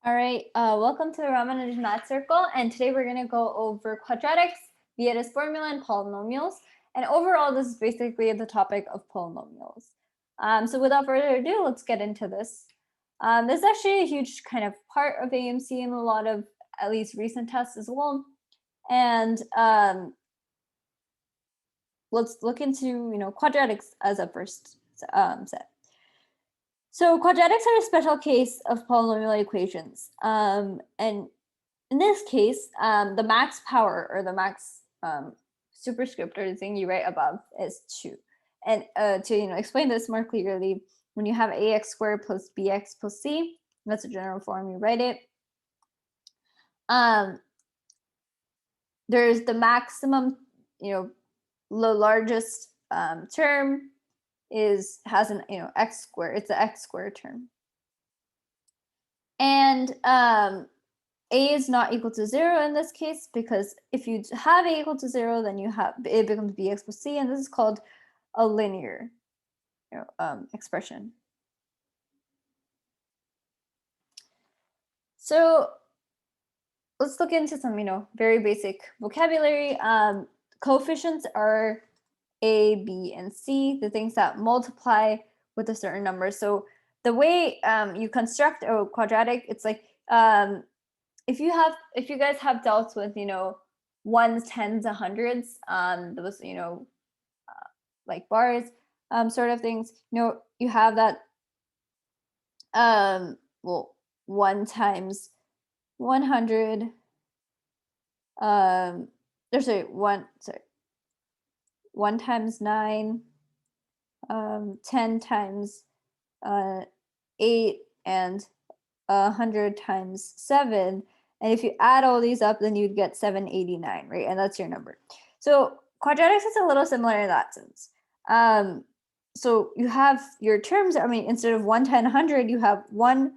All right, welcome to the Ramanujan.math.circle, and today we're going to go over quadratics, Vieta's formula, and polynomials. And overall, this is basically the topic of polynomials. So without further ado, let's get into this. This is actually a huge kind of part of AMC in a lot of at least recent tests as well. And let's look into quadratics as a first set. So quadratics are a special case of polynomial equations. And in this case, the max power or the max superscript or the thing you write above is 2. And to explain this more clearly, when you have ax squared plus bx plus c, that's a general form you write it. There's the maximum, the largest term has an x squared. It's an x squared term, and a is not equal to 0 in this case, because if you have a equal to 0, then it becomes bx plus c, and this is called a linear expression. So let's look into some very basic vocabulary. Coefficients are a, b, and c, the things that multiply with a certain number. So the way you construct a quadratic, it's like if you guys have dealt with ones, tens, and hundreds, those like bars sort of things, you have that 1 times 100 1 times 9, 10 times 8, and 100 times 7. And if you add all these up, then you'd get 789, right? And that's your number. So quadratics is a little similar in that sense. So you have your terms, instead of 1, 10, 100, you have 1x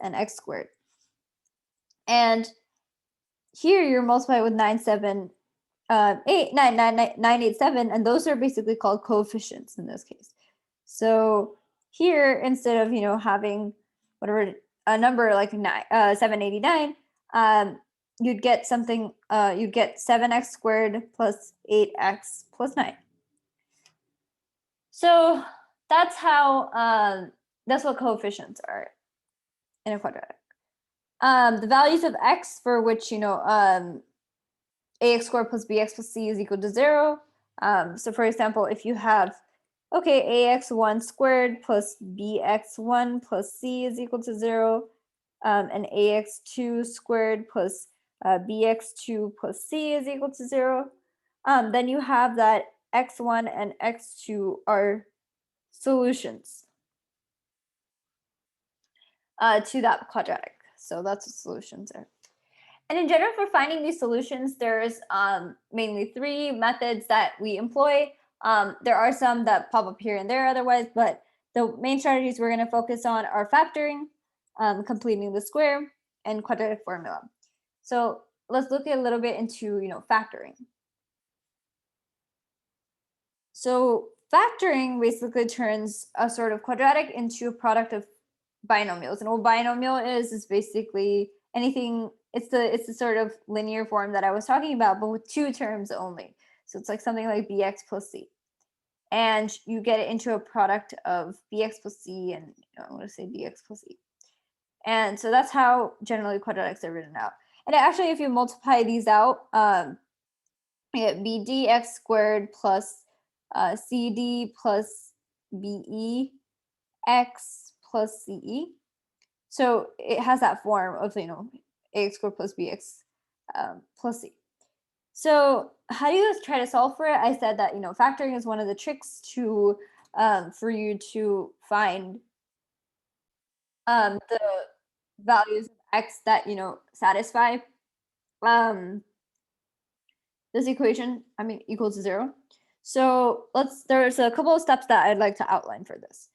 and x squared. And here you're multiplied with 9, 7, 8, 9, 9, 8, 7, and those are basically called coefficients in this case. So here, instead of having whatever a number like 789, you'd get something. You'd get 7x squared plus 8x plus 9. So that's how that's what coefficients are in a quadratic. The values of x, for which ax squared plus bx plus c is equal to 0. So for example, if you have ax1 squared plus bx1 plus c is equal to 0, and ax2 squared plus bx2 plus c is equal to 0, then you have that x1 and x2 are solutions to that quadratic. So that's what solutions are. And in general, for finding these solutions, there's mainly 3 methods that we employ. There are some that pop up here and there otherwise, but the main strategies we're going to focus on are factoring, completing the square, and quadratic formula. So let's look a little bit into factoring. So factoring basically turns a sort of quadratic into a product of binomials. And what binomial is basically anything. It's the sort of linear form that I was talking about, but with 2 terms only. So it's like something like bx plus c. And you get it into a product of bx plus c and I'm going to say bx plus c. And so that's how generally quadratics are written out. And actually, if you multiply these out, you get bdx squared plus cd plus be x plus ce. So it has that form of ax squared plus bx plus c. So how do you guys try to solve for it? I said that factoring is one of the tricks to for you to find the values of x that satisfy this equation. Equal to 0. So there's a couple of steps that I'd like to outline for this.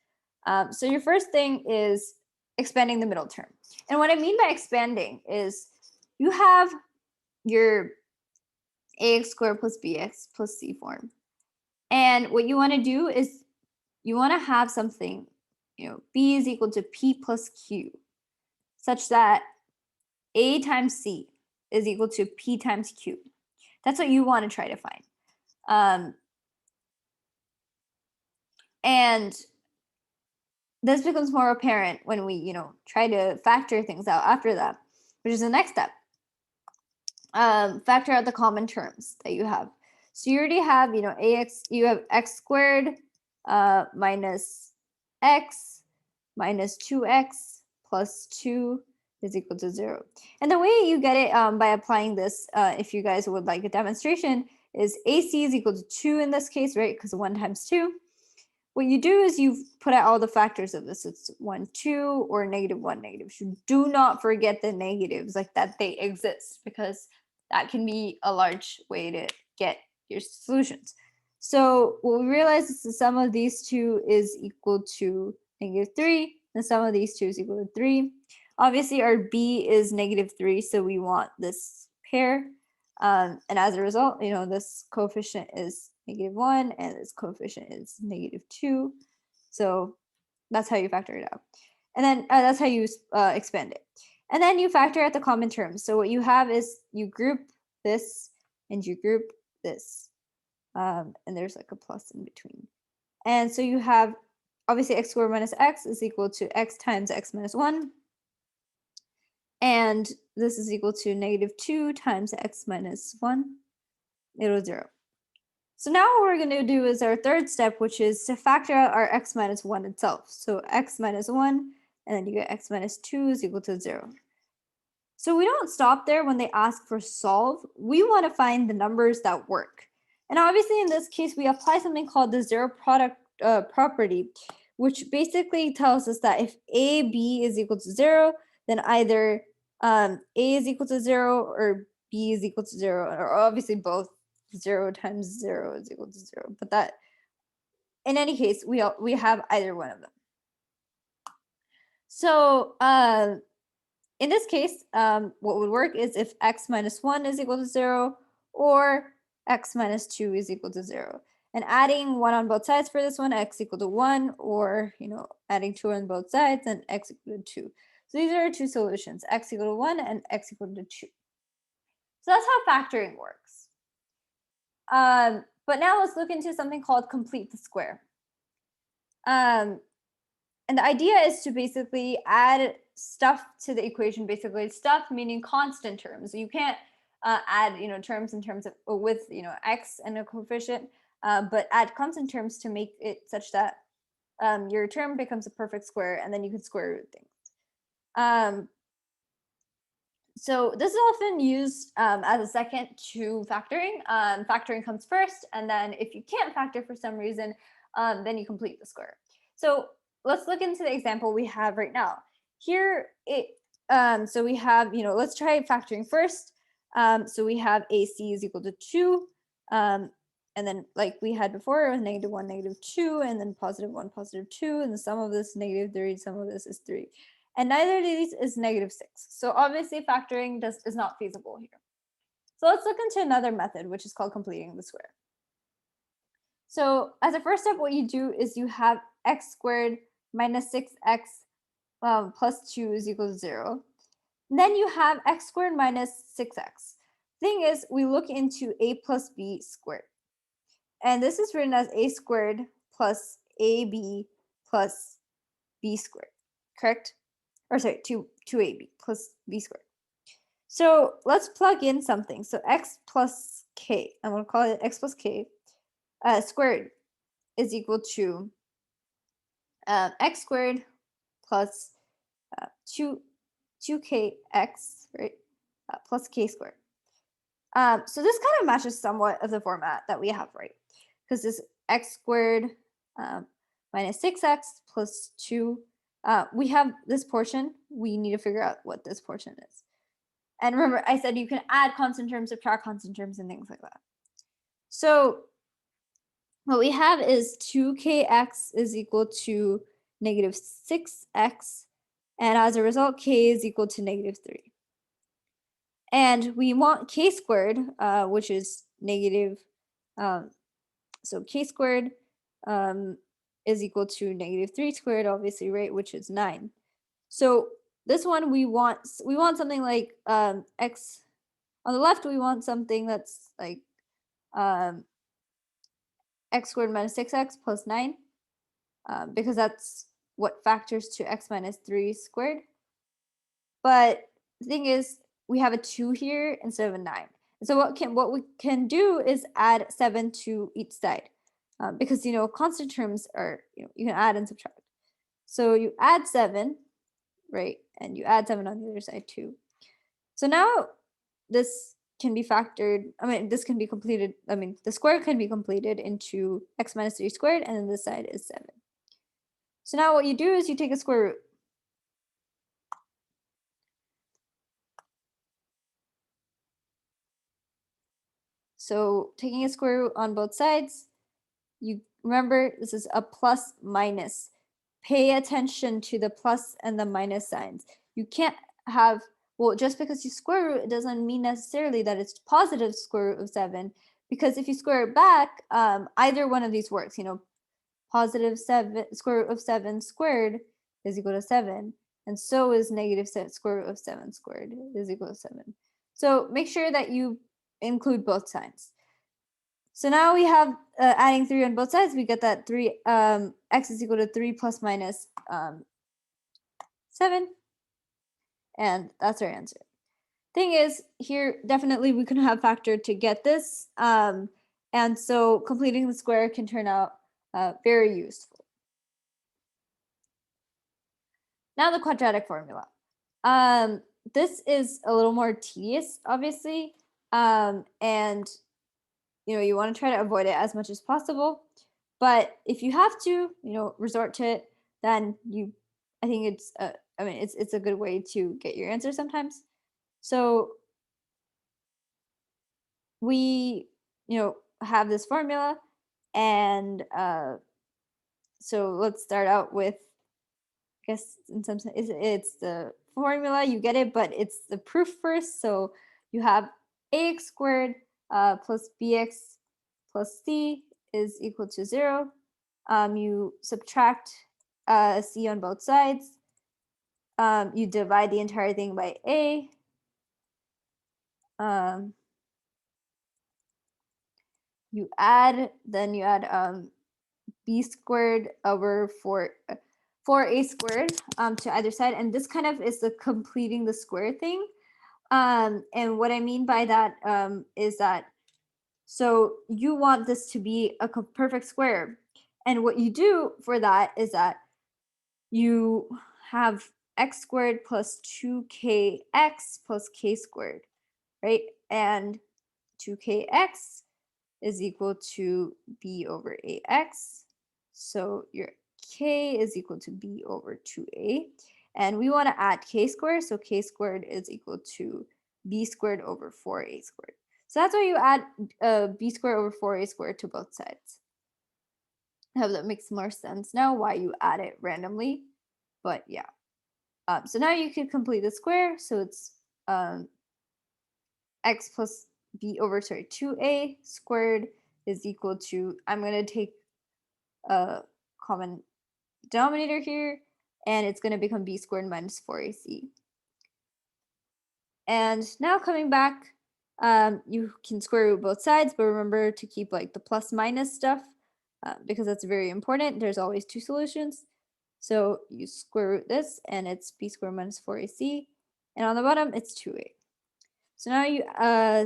So your first thing is expanding the middle term. And what I mean by expanding is you have your ax squared plus bx plus c form. And what you want to do is you want to have something, b is equal to p plus q. such that A times C is equal to P times Q. That's what you want to try to find. And this becomes more apparent when we, try to factor things out after that, which is the next step. Factor out the common terms that you have. So you already have, you have x squared minus x minus 2x plus 2 is equal to 0. And the way you get it by applying this, if you guys would like a demonstration, is AC is equal to 2 in this case, right? Because 1 times 2. What you do is you put out all the factors of this. It's 1, 2, or -1, negative. You do not forget the negatives, like that they exist, because that can be a large way to get your solutions. So what we realize is the sum of these two is equal to -3. The sum of these two is equal to 3. Obviously, our B is -3, so we want this pair. And as a result, this coefficient is -1 and this coefficient is -2. So that's how you factor it out. And then that's how you expand it. And then you factor out the common terms. So what you have is you group this and you group this. And there's like a plus in between. And so you have, obviously, x squared minus x is equal to x times x minus 1. And this is equal to -2 times x minus 1, equal to 0. So now what we're going to do is our third step, which is to factor out our x minus 1 itself. So x minus 1, and then you get x minus 2 is equal to 0. So we don't stop there when they ask for solve. We want to find the numbers that work. And obviously in this case, we apply something called the zero product property, which basically tells us that if AB is equal to 0, then either A is equal to 0 or B is equal to 0, or obviously both. 0 times 0 is equal to 0. But that, in any case, we have either one of them. So in this case, what would work is if x minus 1 is equal to 0 or x minus 2 is equal to 0. And adding 1 on both sides for this one, x equal to 1, or adding 2 on both sides and x equal to 2. So these are our two solutions, x equal to 1 and x equal to 2. So that's how factoring works. But now let's look into something called complete the square. And the idea is to basically add stuff to the equation, basically stuff meaning constant terms. You can't add terms in terms of with x and a coefficient, but add constant terms to make it such that your term becomes a perfect square, and then you can square root things. So this is often used as a second to factoring. Factoring comes first, and then if you can't factor for some reason, then you complete the square. So let's look into the example we have right now. Here, so we have, let's try factoring first. So we have AC is equal to 2, and then like we had before, it was -1, -2, and then +1, +2, and the sum of this is -3, sum of this is 3. And neither of these is -6. So obviously factoring is not feasible here. So let's look into another method, which is called completing the square. So as a first step, what you do is you have x squared minus 6x plus 2 is equal to 0. And then you have x squared minus 6x. Thing is, we look into a plus b squared. And this is written as a squared plus ab plus b squared, correct? Or sorry, 2ab plus b squared. So let's plug in something. So x plus k, I'm going to call it x plus k squared is equal to x squared plus 2kx, right, plus k squared. So this kind of matches somewhat of the format that we have, right? Because this x squared minus 6x plus 2, we have this portion. We need to figure out what this portion is. And remember, I said you can add constant terms, subtract constant terms, and things like that. So what we have is 2kx is equal to -6x. And as a result, k is equal to -3. And we want k squared, which is negative. So k squared is equal to -3 squared, obviously, right, which is 9. So this one we want something like x on the left. We want something that's like x squared minus 6x plus 9, because that's what factors to x minus 3 squared. But the thing is, we have a 2 here instead of a 9. And so what we can do is add 7 to each side, because constant terms are you can add and subtract. So you add 7, right, and you add 7 on the other side too. So now this can be factored. This can be completed. The square can be completed into x minus 3 squared, and then this side is 7. So now what you do is you take a square root. So taking a square root on both sides, you remember this is a plus minus. Pay attention to the plus and the minus signs. You can't have, well, just because you square root, it doesn't mean necessarily that it's positive square root of 7, because if you square it back, either one of these works. Positive 7 square root of 7 squared is equal to 7, and so is negative square root of 7 squared is equal to 7. So make sure that you include both signs. So now we have adding 3 on both sides, we get that 3 x is equal to 3 plus minus 7, and that's our answer. Thing is, here definitely we can have factored to get this, and so completing the square can turn out very useful. Now the quadratic formula. This is a little more tedious, obviously, and you want to try to avoid it as much as possible. But if you have to, resort to it, then I think it's it's a good way to get your answer sometimes. So we have this formula, and so let's start out with, I guess in some sense it's the formula, you get it, but it's the proof first. So you have ax squared plus bx plus c is equal to 0. You subtract c on both sides. You divide the entire thing by a. You add b squared over 4a squared to either side, and this kind of is the completing the square thing. And what I mean by that is that, so you want this to be a perfect square, and what you do for that is that you have x squared plus 2kx plus k squared, right? And 2kx is equal to b over ax. So your k is equal to b over 2a. And we want to add k squared, so k squared is equal to b squared over 4a squared. So that's why you add b squared over 4a squared to both sides. I hope that makes more sense now why you add it randomly. But yeah. So now you can complete the square. So it's x plus b over 2a squared is equal to, I'm going to take a common denominator here, and it's going to become b squared minus 4ac. And now coming back, you can square root both sides, but remember to keep like the plus minus stuff, because that's very important. There's always two solutions. So you square root this, and it's b squared minus 4ac, and on the bottom it's 2a. So now you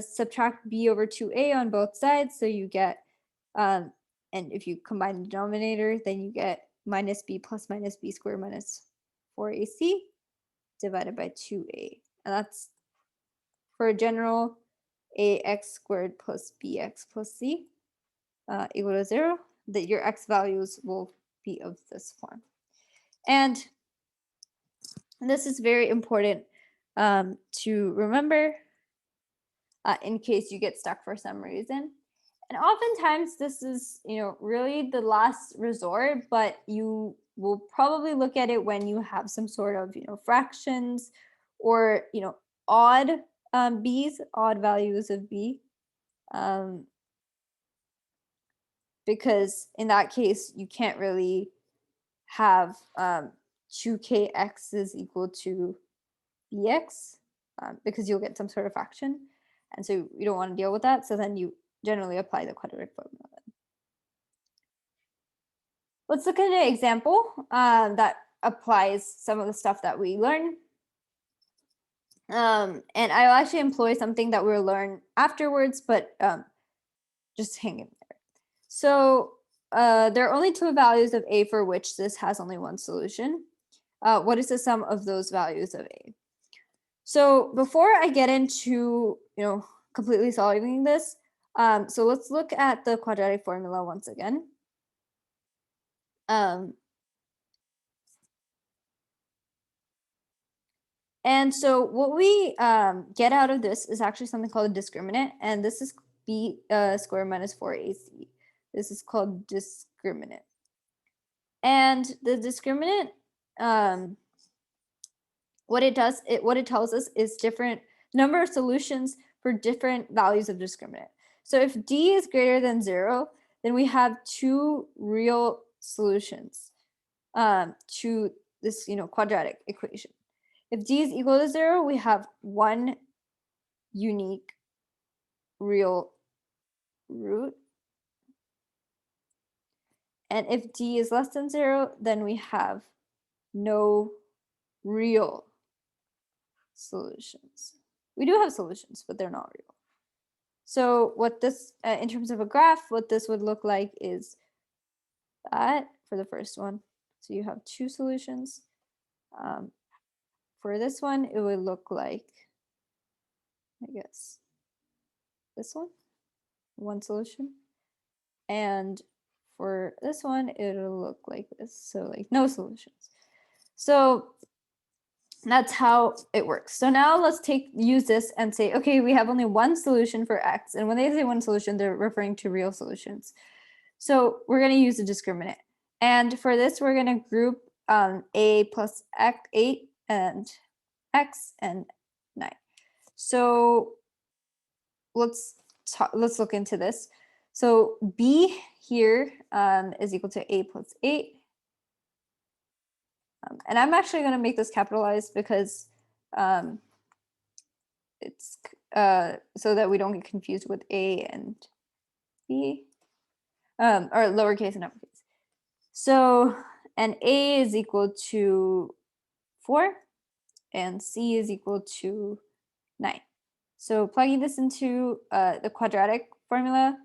subtract b over 2a on both sides, so you get, and if you combine the denominator, then you get minus b plus minus b squared minus 4ac divided by 2a. And that's for a general ax squared plus bx plus c equal to 0, that your x values will be of this form. And this is very important to remember in case you get stuck for some reason. And oftentimes this is, really the last resort, but you will probably look at it when you have some sort of, fractions or, odd b's, odd values of b. Because in that case, you can't really have 2kx is equal to bx because you'll get some sort of fraction. And so you don't want to deal with that. So then you generally apply the quadratic formula. Let's look at an example that applies some of the stuff that we learn. And I'll actually employ something that we'll learn afterwards, but just hang in there. So there are only two values of a for which this has only one solution. What is the sum of those values of a? So before I get into completely solving this, so let's look at the quadratic formula once again. And so what we get out of this is actually something called a discriminant, and this is b squared minus 4ac. This is called discriminant. And the discriminant, what it tells us is different number of solutions for different values of discriminant. So if d is greater than 0, then we have two real solutions to this quadratic equation. If d is equal to 0, we have one unique real root. And if d is less than 0, then we have no real solutions. We do have solutions, but they're not real. So what this, in terms of a graph, what this would look like is that for the first one. So you have two solutions. For this one, it would look like, I guess, this one solution. And for this one, it'll look like this. So like no solutions. So that's how it works. So now let's use this and say, okay, we have only one solution for x. And when they say one solution, they're referring to real solutions. So we're going to use a discriminant. And for this, we're going to group a plus x, 8 and x and 9. So let's look into this. So b here is equal to a plus 8. And I'm actually going to make this capitalized because it's so that we don't get confused with a and b, or lowercase and uppercase. So, and a is equal to 4 and c is equal to 9. So plugging this into the quadratic formula,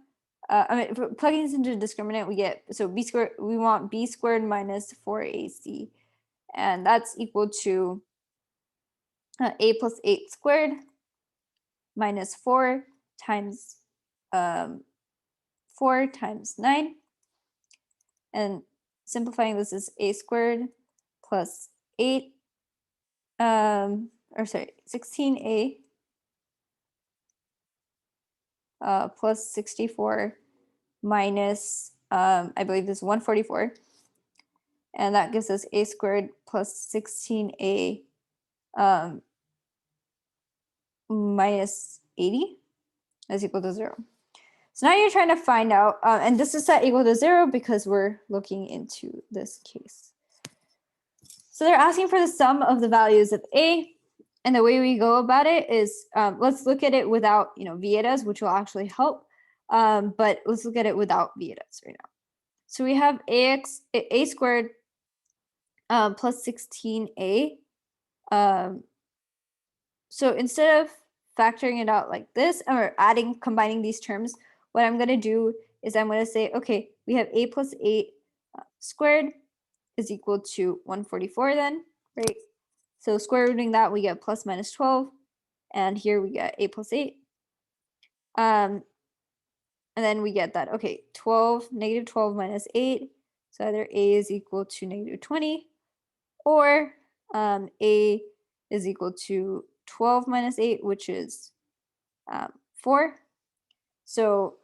plugging this into the discriminant, we get, so b squared, we want b squared minus 4ac. And that's equal to a plus 8 squared minus 4 times 4 times 9. And simplifying this is a squared plus 8, 16a plus 64 minus, I believe this is 144. And that gives us a squared plus 16a minus 80 is equal to 0. So now you're trying to find out, and this is set equal to 0 because we're looking into this case. So they're asking for the sum of the values of a, and the way we go about it is, let's look at it without Vietas, which will actually help, but let's look at it without Vietas right now. So we have a squared plus 16a. So instead of factoring it out like this, or combining these terms, what I'm going to do is I'm going to say, okay, we have a plus 8 squared is equal to 144 then, right? So square rooting that, we get plus minus 12. And here we get a plus 8. And then we get that, okay, negative 12 minus 8. So either a is equal to negative 20, or a is equal to 12 minus 8, which is 4. So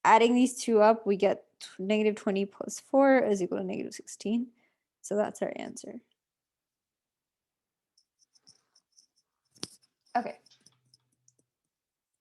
adding these two up, we get negative 20 plus 4 is equal to negative 16. So that's our answer. Okay.